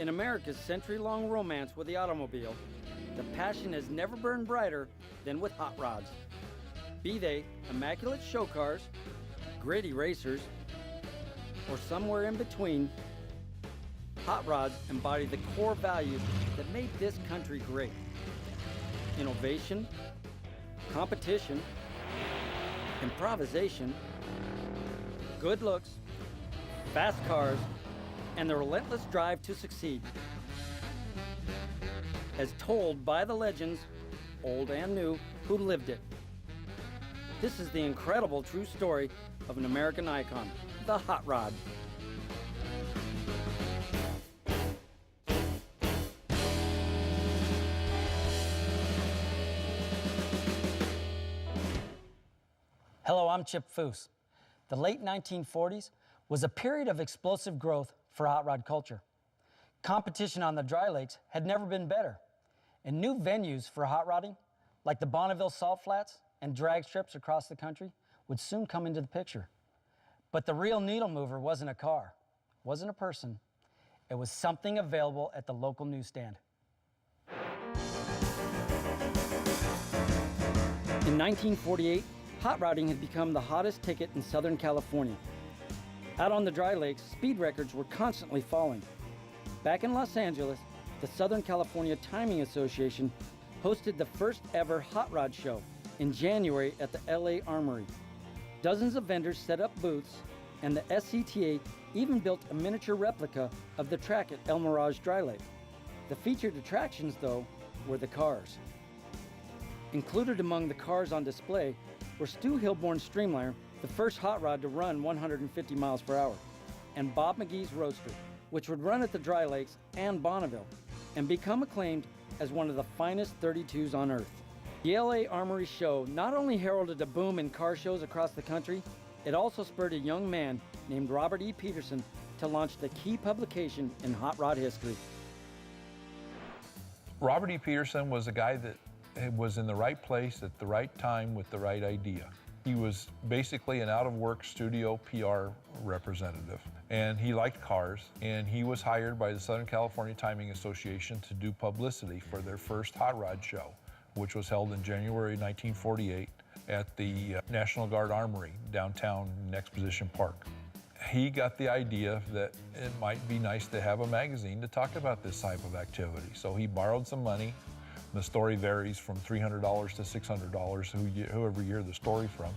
In America's century-long romance with the automobile, the passion has never burned brighter than with hot rods. Be they immaculate show cars, gritty racers, or somewhere in between, hot rods embody the core values that made this country great. Innovation, competition, improvisation, good looks, fast cars, and the relentless drive to succeed. As told by the legends, old and new, who lived it. This is the incredible true story of an American icon, the hot rod. Hello, I'm Chip Foose. The late 1940s was a period of explosive growth for hot rod culture. Competition on the dry lakes had never been better, and new venues for hot rodding, like the Bonneville Salt Flats and drag strips across the country, would soon come into the picture. But the real needle mover wasn't a car, wasn't a person. It was something available at the local newsstand. In 1948, hot rodding had become the hottest ticket in Southern California. Out on the dry lakes, speed records were constantly falling. Back in Los Angeles, the Southern California Timing Association hosted the first ever hot rod show in January at the LA Armory. Dozens of vendors set up booths, and the SCTA even built a miniature replica of the track at El Mirage Dry Lake. The featured attractions, though, were the cars. Included among the cars on display were Stu Hilborn's Streamliner, the first hot rod to run 150 miles per hour, and Bob McGee's Roadster, which would run at the dry lakes and Bonneville, and become acclaimed as one of the finest 32s on earth. The LA Armory show not only heralded a boom in car shows across the country, it also spurred a young man named Robert E. Peterson to launch the key publication in hot rod history. Robert E. Peterson was a guy that was in the right place at the right time with the right idea. He was basically an out-of-work studio PR representative, and he liked cars, and he was hired by the Southern California Timing Association to do publicity for their first hot rod show, which was held in January 1948 at the National Guard Armory downtown in Exposition Park. He got the idea that it might be nice to have a magazine to talk about this type of activity, so he borrowed some money. The story varies from $300 to $600, whoever year the story from.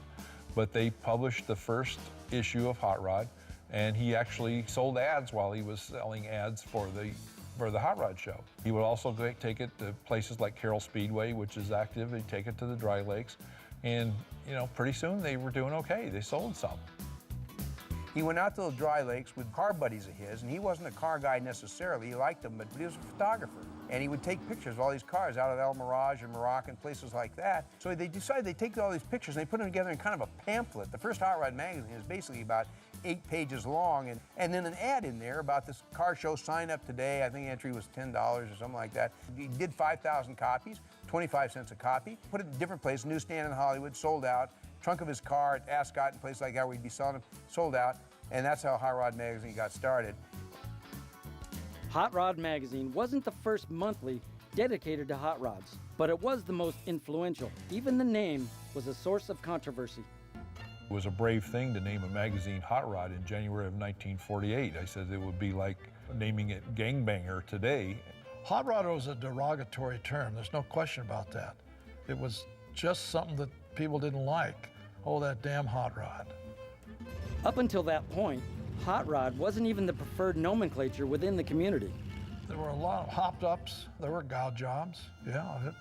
But they published the first issue of Hot Rod, and he actually sold ads while he was selling ads for the Hot Rod show. He would also take it to places like Carroll Speedway, which is active. He'd take it to the dry lakes, and pretty soon they were doing okay. They sold some. He went out to the dry lakes with car buddies of his, and he wasn't a car guy necessarily. He liked them, but he was a photographer. And he would take pictures of all these cars out of El Mirage and Morocco and places like that. So they decided they'd take all these pictures and they put them together in kind of a pamphlet. The first Hot Rod magazine is basically about 8 pages long, and then an ad in there about this car show, sign up today. I think the entry was $10 or something like that. He did 5,000 copies, 25 cents a copy, put it in different places, newsstand in Hollywood, sold out. Trunk of his car at Ascot and places like that where he'd be selling them, sold out. And that's how Hot Rod magazine got started. Hot Rod magazine wasn't the first monthly dedicated to hot rods, but it was the most influential. Even the name was a source of controversy. It was a brave thing to name a magazine Hot Rod in January of 1948. I said it would be like naming it Gangbanger today. Hot rod was a derogatory term, there's no question about that. It was just something that people didn't like. Oh, that damn hot rod. Up until that point, hot rod wasn't even the preferred nomenclature within the community. There were a lot of hopped ups, there were gow jobs, yeah.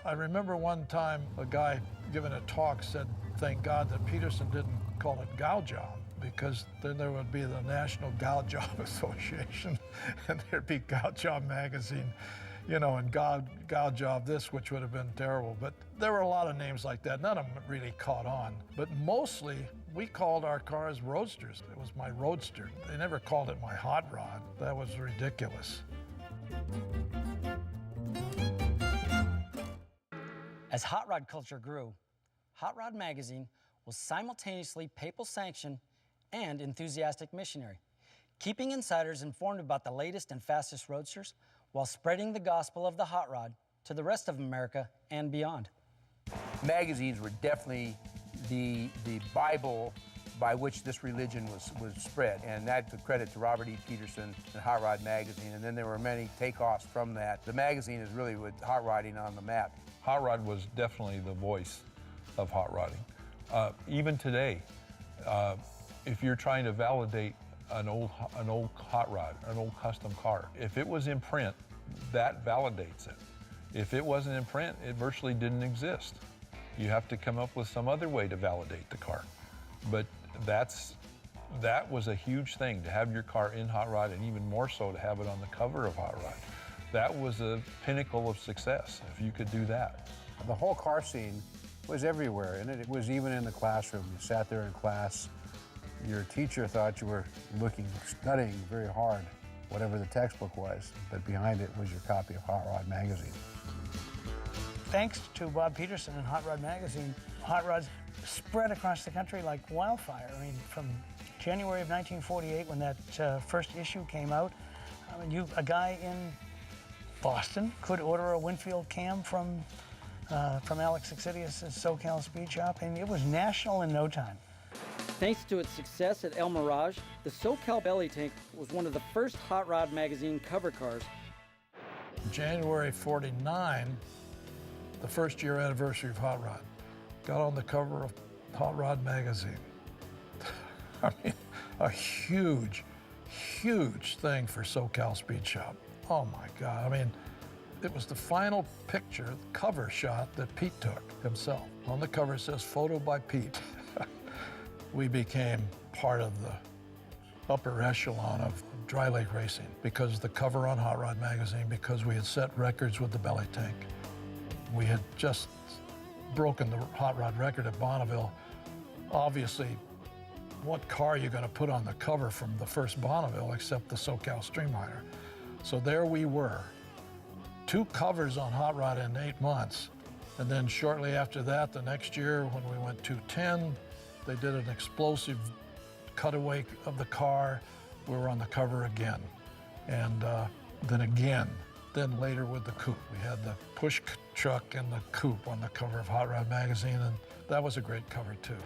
I remember one time a guy giving a talk said, thank God that Peterson didn't call it gow job, because then there would be the National Gow Job Association, and there'd be Gow Job magazine, and gow job this, which would have been terrible. But there were a lot of names like that. None of them really caught on. But mostly, we called our cars roadsters. It was my roadster. They never called it my hot rod. That was ridiculous. As hot rod culture grew, Hot Rod magazine was simultaneously papal sanctioned and enthusiastic missionary, keeping insiders informed about the latest and fastest roadsters while spreading the gospel of the hot rod to the rest of America and beyond. Magazines were definitely the Bible by which this religion was spread, and that's a credit to Robert E. Peterson and Hot Rod Magazine, and then there were many takeoffs from that. The magazine is really with hot rodding on the map. Hot rod was definitely the voice of hot rodding. Even today, if you're trying to validate an old hot rod, an old custom car, if it was in print, that validates it. If it wasn't in print, it virtually didn't exist. You have to come up with some other way to validate the car. But that was a huge thing, to have your car in hot rod, and even more so to have it on the cover of hot rod. That was a pinnacle of success, if you could do that. The whole car scene was everywhere, and it was even in the classroom. You sat there in class, your teacher thought you were studying very hard, whatever the textbook was, but behind it was your copy of Hot Rod Magazine. Thanks to Bob Peterson and Hot Rod Magazine, hot rods spread across the country like wildfire. I mean, from January of 1948, when that first issue came out, I mean, a guy in Boston could order a Winfield cam from Alex Exidius' SoCal Speed Shop, and it was national in no time. Thanks to its success at El Mirage, the SoCal Belly Tank was one of the first Hot Rod Magazine cover cars. January 49, the first year anniversary of Hot Rod, got on the cover of Hot Rod Magazine. I mean, a huge, huge thing for SoCal Speed Shop. Oh my God, I mean, it was the final picture, cover shot that Pete took himself. On the cover it says, "Photo by Pete." We became part of the upper echelon of dry lake racing because of the cover on Hot Rod Magazine, because we had set records with the belly tank. We had just broken the hot rod record at Bonneville. Obviously, what car are you going to put on the cover from the first Bonneville except the SoCal Streamliner? So there we were, 2 covers on hot rod in 8 months. And then shortly after that, the next year when we went 210, they did an explosive cutaway of the car. We were on the cover again. And then again. Then later with the coupe. We had the push truck and the coupe on the cover of Hot Rod Magazine, and that was a great cover too.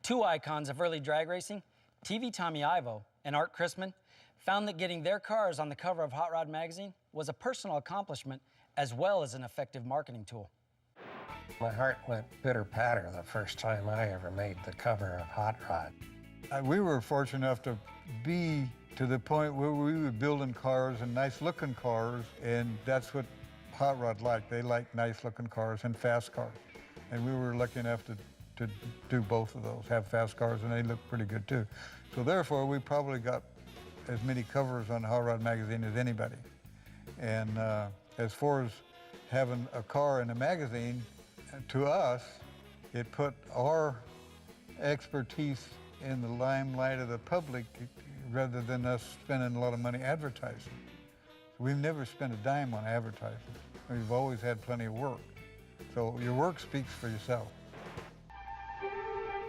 2 icons of early drag racing, TV Tommy Ivo and Art Chrisman, found that getting their cars on the cover of Hot Rod Magazine was a personal accomplishment as well as an effective marketing tool. My heart went pitter-patter the first time I ever made the cover of Hot Rod. We were fortunate enough to be to the point where we were building cars and nice-looking cars, and that's what Hot Rod liked. They liked nice-looking cars and fast cars. And we were lucky enough to do both of those, have fast cars, and they looked pretty good too. So therefore, we probably got as many covers on Hot Rod Magazine as anybody. And as far as having a car in a magazine, to us, it put our expertise in the limelight of the public rather than us spending a lot of money advertising. We've never spent a dime on advertising. We've always had plenty of work. So your work speaks for yourself.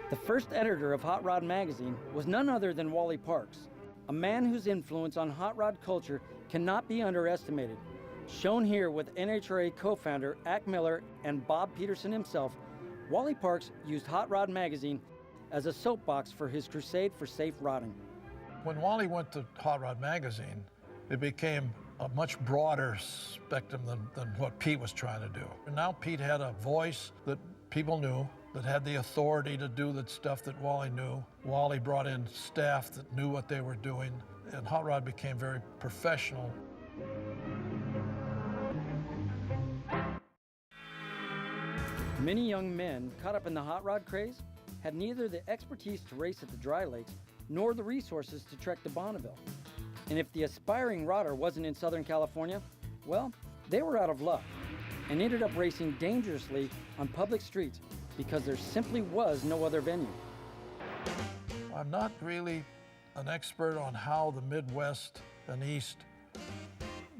The first editor of Hot Rod Magazine was none other than Wally Parks, a man whose influence on hot rod culture cannot be underestimated. Shown here with NHRA co-founder Ack Miller and Bob Peterson himself, Wally Parks used Hot Rod Magazine as a soapbox for his crusade for safe rodding. When Wally went to Hot Rod Magazine, it became a much broader spectrum than what Pete was trying to do. And now Pete had a voice that people knew, that had the authority to do the stuff that Wally knew. Wally brought in staff that knew what they were doing, and Hot Rod became very professional. Many young men caught up in the hot rod craze had neither the expertise to race at the dry lakes nor the resources to trek to Bonneville. And if the aspiring rodder wasn't in Southern California, well, they were out of luck and ended up racing dangerously on public streets because there simply was no other venue. I'm not really an expert on how the Midwest and East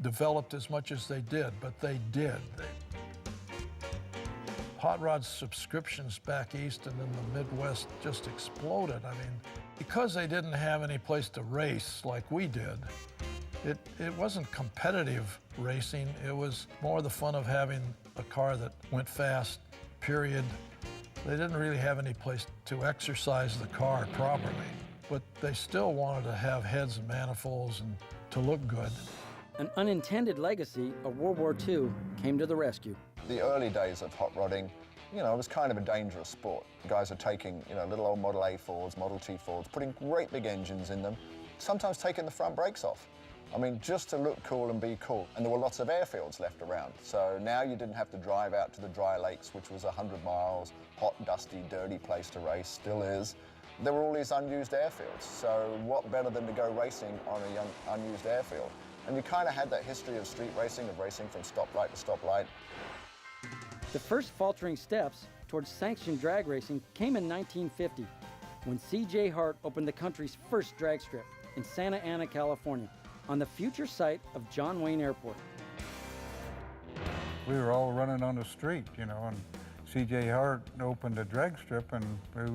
developed as much as they did, but they did. Hot rod subscriptions back east and in the Midwest just exploded. I mean, Because they didn't have any place to race like we did, it wasn't competitive racing. It was more the fun of having a car that went fast, period. They didn't really have any place to exercise the car properly, but they still wanted to have heads and manifolds and to look good. An unintended legacy of World War II came to the rescue. The early days of hot rodding, it was kind of a dangerous sport. The guys are taking, little old Model A Fords, Model T Fords, putting great big engines in them, sometimes taking the front brakes off. I mean, just to look cool and be cool. And there were lots of airfields left around. So now you didn't have to drive out to the dry lakes, which was 100 miles, hot, dusty, dirty place to race, still is. There were all these unused airfields. So what better than to go racing on a young, unused airfield? And you kind of had that history of street racing, of racing from stoplight to stoplight. The first faltering steps towards sanctioned drag racing came in 1950, when C.J. Hart opened the country's first drag strip in Santa Ana, California, on the future site of John Wayne Airport. We were all running on the street, and C.J. Hart opened a drag strip, and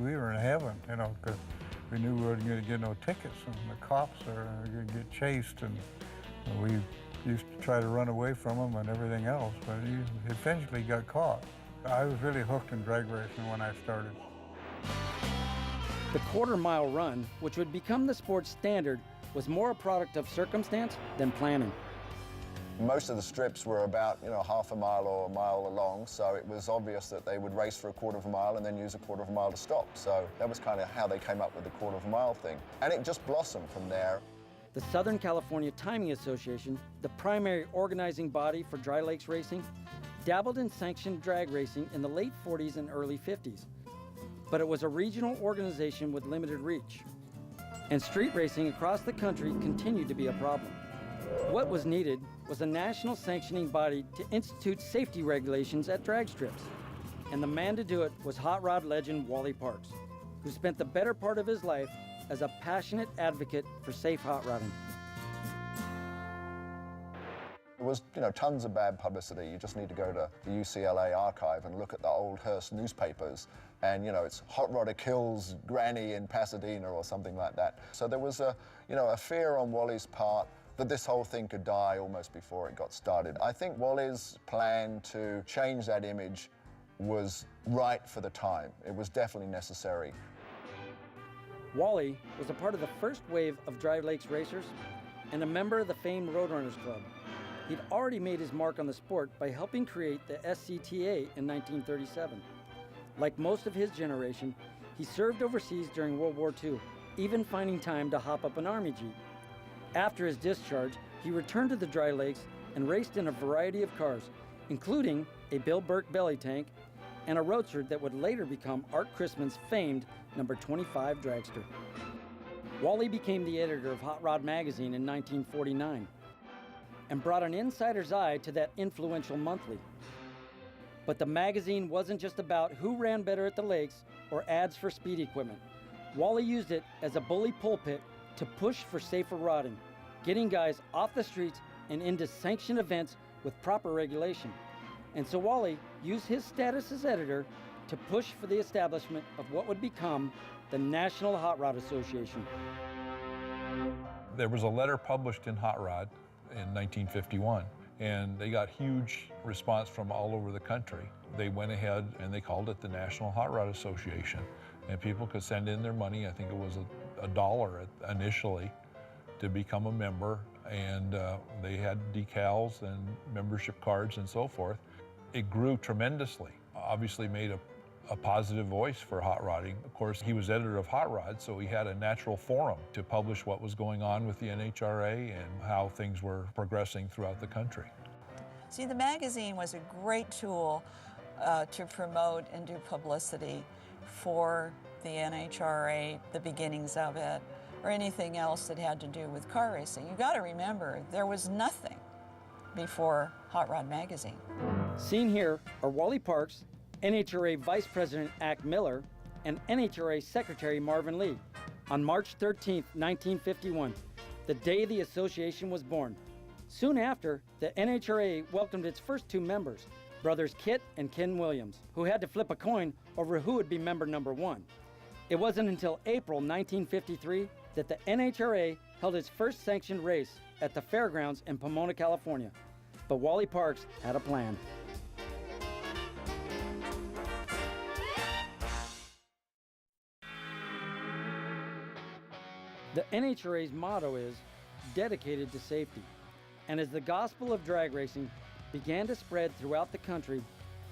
we were in heaven, because we knew we weren't going to get no tickets, and the cops are going to get chased, and we used to try to run away from them and everything else, but he eventually got caught. I was really hooked in drag racing when I started. The quarter-mile run, which would become the sport's standard, was more a product of circumstance than planning. Most of the strips were about, half a mile or a mile along, so it was obvious that they would race for a quarter of a mile and then use a quarter of a mile to stop. So that was kind of how they came up with the quarter of a mile thing. And it just blossomed from there. The Southern California Timing Association, the primary organizing body for dry lakes racing, dabbled in sanctioned drag racing in the late 40s and early 50s. But it was a regional organization with limited reach. And street racing across the country continued to be a problem. What was needed was a national sanctioning body to institute safety regulations at drag strips. And the man to do it was hot rod legend Wally Parks, who spent the better part of his life as a passionate advocate for safe hot rodding. There was, tons of bad publicity. You just need to go to the UCLA archive and look at the old Hearst newspapers. And, it's hot rodder kills granny in Pasadena or something like that. So there was a fear on Wally's part that this whole thing could die almost before it got started. I think Wally's plan to change that image was right for the time. It was definitely necessary. Wally was a part of the first wave of dry lakes racers and a member of the famed Roadrunners Club. He'd already made his mark on the sport by helping create the SCTA in 1937. Like most of his generation, he served overseas during World War II, even finding time to hop up an Army Jeep. After his discharge, he returned to the dry lakes and raced in a variety of cars, including a Bill Burke belly tank and a roadster that would later become Art Chrisman's famed number 25 dragster. Wally became the editor of Hot Rod magazine in 1949 and brought an insider's eye to that influential monthly. But the magazine wasn't just about who ran better at the lakes or ads for speed equipment. Wally used it as a bully pulpit to push for safer rodding, getting guys off the streets and into sanctioned events with proper regulation. And so Wally used his status as editor to push for the establishment of what would become the National Hot Rod Association. There was a letter published in Hot Rod in 1951, and they got huge response from all over the country. They went ahead and they called it the National Hot Rod Association, and people could send in their money. I think it was $1 initially to become a member, and they had decals and membership cards and so forth. It grew tremendously. Obviously made a positive voice for hot rodding. Of course, he was editor of Hot Rod, so he had a natural forum to publish what was going on with the NHRA and how things were progressing throughout the country. See, the magazine was a great tool to promote and do publicity for the NHRA, the beginnings of it, or anything else that had to do with car racing. You got to remember, there was nothing before Hot Rod magazine. Seen here are Wally Parks, NHRA Vice President Ack Miller, and NHRA Secretary Marvin Lee on March 13, 1951, the day the association was born. Soon after, the NHRA welcomed its first two members, brothers Kit and Ken Williams, who had to flip a coin over who would be member number one. It wasn't until April 1953 that the NHRA held its first sanctioned race at the fairgrounds in Pomona, California. But Wally Parks had a plan. The NHRA's motto is dedicated to safety. And as the gospel of drag racing began to spread throughout the country,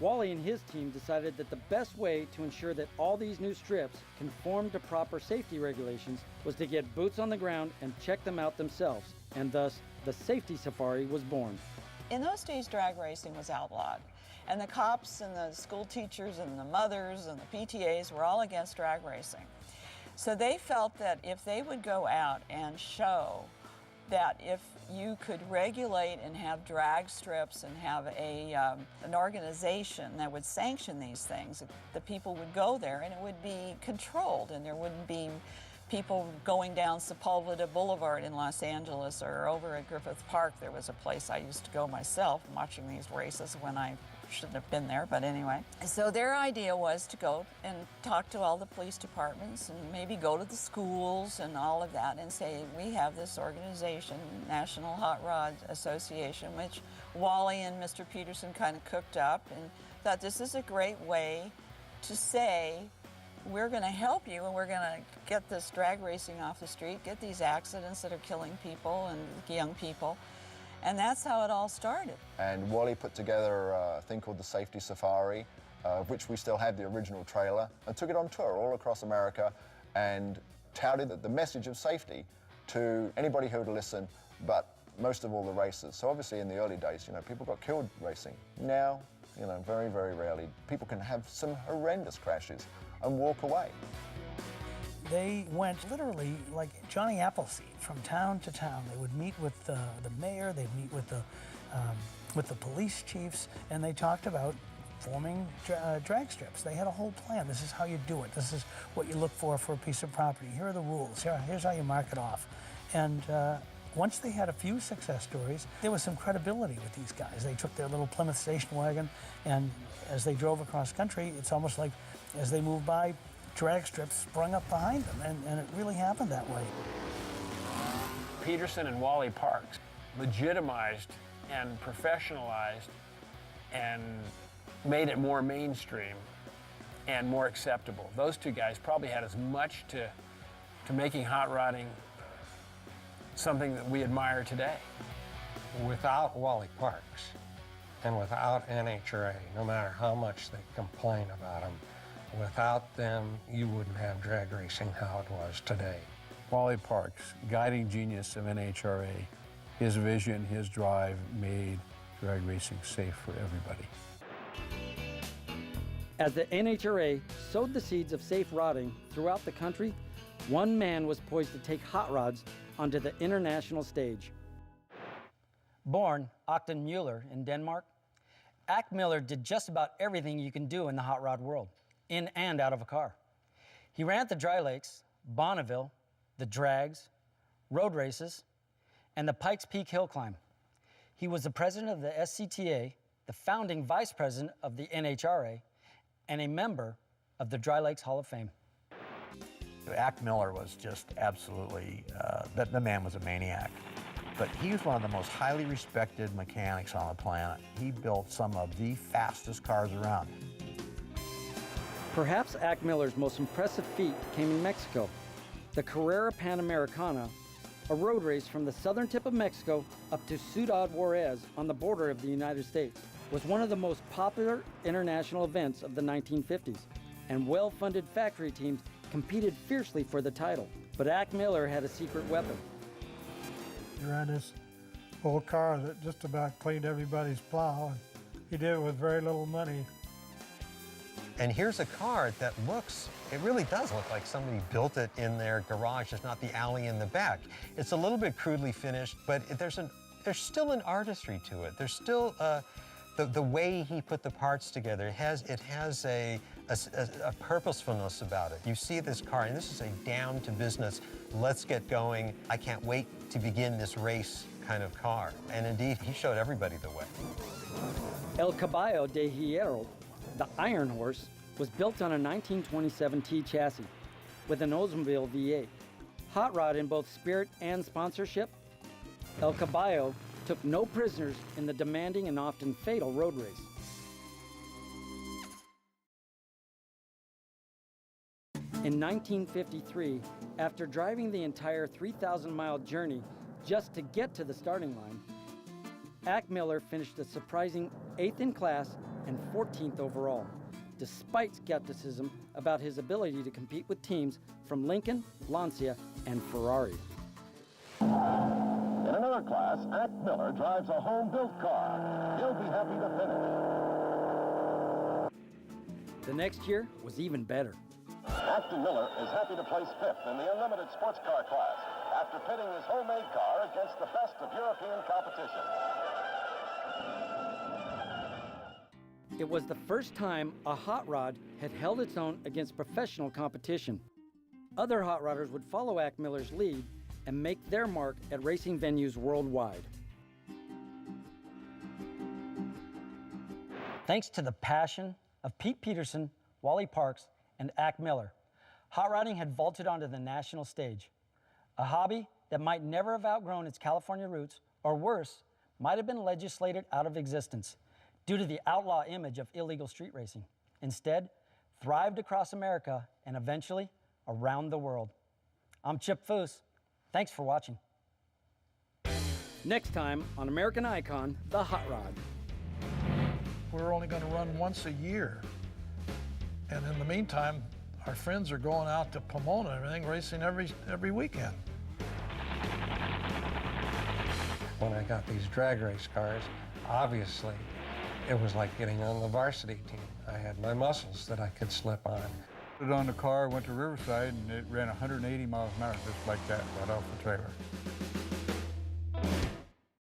Wally and his team decided that the best way to ensure that all these new strips conformed to proper safety regulations was to get boots on the ground and check them out themselves, and thus the Safety Safari was born. In those days, drag racing was outlawed, and the cops and the school teachers and the mothers and the PTAs were all against drag racing. So they felt that if they would go out and show that if you could regulate and have drag strips and have an organization that would sanction these things, the people would go there and it would be controlled, and there wouldn't be people going down Sepulveda Boulevard in Los Angeles, or over at Griffith Park. There was a place I used to go myself watching these races when I shouldn't have been there, but anyway. So their idea was to go and talk to all the police departments and maybe go to the schools and all of that and say, we have this organization, National Hot Rod Association, which Wally and Mr. Peterson kind of cooked up, and thought this is a great way to say, we're going to help you and we're going to get this drag racing off the street, get these accidents that are killing people and young people. And that's how it all started. And Wally put together a thing called the Safety Safari, of which we still have the original trailer, and took it on tour all across America and touted the message of safety to anybody who would listen, but most of all the racers. So obviously in the early days, people got killed racing. Now, very, very rarely, people can have some horrendous crashes and walk away. They went literally like Johnny Appleseed from town to town. They would meet with the mayor, they'd meet with the police chiefs, and they talked about forming drag strips. They had a whole plan. This is how you do it. This is what you look for a piece of property. Here are the rules. Here's how you mark it off. And once they had a few success stories, there was some credibility with these guys. They took their little Plymouth station wagon, and as they drove across country, it's almost like as they moved by, drag strips sprung up behind them, and it really happened that way. Peterson and Wally Parks legitimized and professionalized and made it more mainstream and more acceptable. Those two guys probably had as much to making hot rodding something that we admire today. Without Wally Parks and without NHRA, no matter how much they complain about them, without them, you wouldn't have drag racing how it was today. Wally Parks, guiding genius of NHRA, his vision, his drive made drag racing safe for everybody. As the NHRA sowed the seeds of safe rodding throughout the country, one man was poised to take hot rods onto the international stage. Born Achton Mueller in Denmark, Ack Miller did just about everything you can do in the hot rod world, in and out of a car. He ran at the Dry Lakes, Bonneville, the Drags, road races, and the Pikes Peak Hill Climb. He was the president of the SCTA, the founding vice president of the NHRA, and a member of the Dry Lakes Hall of Fame. Ack Miller was just absolutely, the man was a maniac. But he was one of the most highly respected mechanics on the planet. He built some of the fastest cars around. Perhaps Ack Miller's most impressive feat came in Mexico. The Carrera Panamericana, a road race from the southern tip of Mexico up to Ciudad Juarez on the border of the United States, was one of the most popular international events of the 1950s, and well-funded factory teams competed fiercely for the title. But Ack Miller had a secret weapon. He ran this old car that just about cleaned everybody's plow, and he did it with very little money. And here's a car that looks, it really does look like somebody built it in their garage. It's not the alley in the back. It's a little bit crudely finished, but there's still an artistry to it. There's still the way he put the parts together. It has a purposefulness about it. You see this car, and this is a down to business, let's get going, I can't wait to begin this race kind of car. And indeed, he showed everybody the way. El Caballo de Hierro, the Iron Horse, was built on a 1927 T chassis. with an Oldsmobile V8. Hot rod in both spirit and sponsorship, El Caballo took no prisoners in the demanding and often fatal road race. In 1953, after driving the entire 3,000-mile journey just to get to the starting line, Ack Miller finished a surprising 8th in class and 14th overall, despite skepticism about his ability to compete with teams from Lincoln, Lancia, and Ferrari. In another class, Ack Miller drives a home-built car. He'll be happy to finish. The next year was even better. Acton Miller is happy to place 5th in the unlimited sports car class after pitting his homemade car against the best of European competition. It was the first time a hot rod had held its own against professional competition. Other hot rodders would follow Ack Miller's lead and make their mark at racing venues worldwide. Thanks to the passion of Pete Peterson, Wally Parks, and Ack Miller, hot rodding had vaulted onto the national stage. A hobby that might never have outgrown its California roots, or worse, might have been legislated out of existence due to the outlaw image of illegal street racing. Instead, thrived across America and eventually around the world. I'm Chip Foose. Thanks for watching. Next time on American Icon, the Hot Rod. We're only going to run once a year. And in the meantime, our friends are going out to Pomona and everything, racing every weekend. When I got these drag race cars, obviously, it was like getting on the varsity team. I had my muscles that I could slip on. Put it on the car, went to Riverside, and it ran 180 miles an hour just like that, right off the trailer.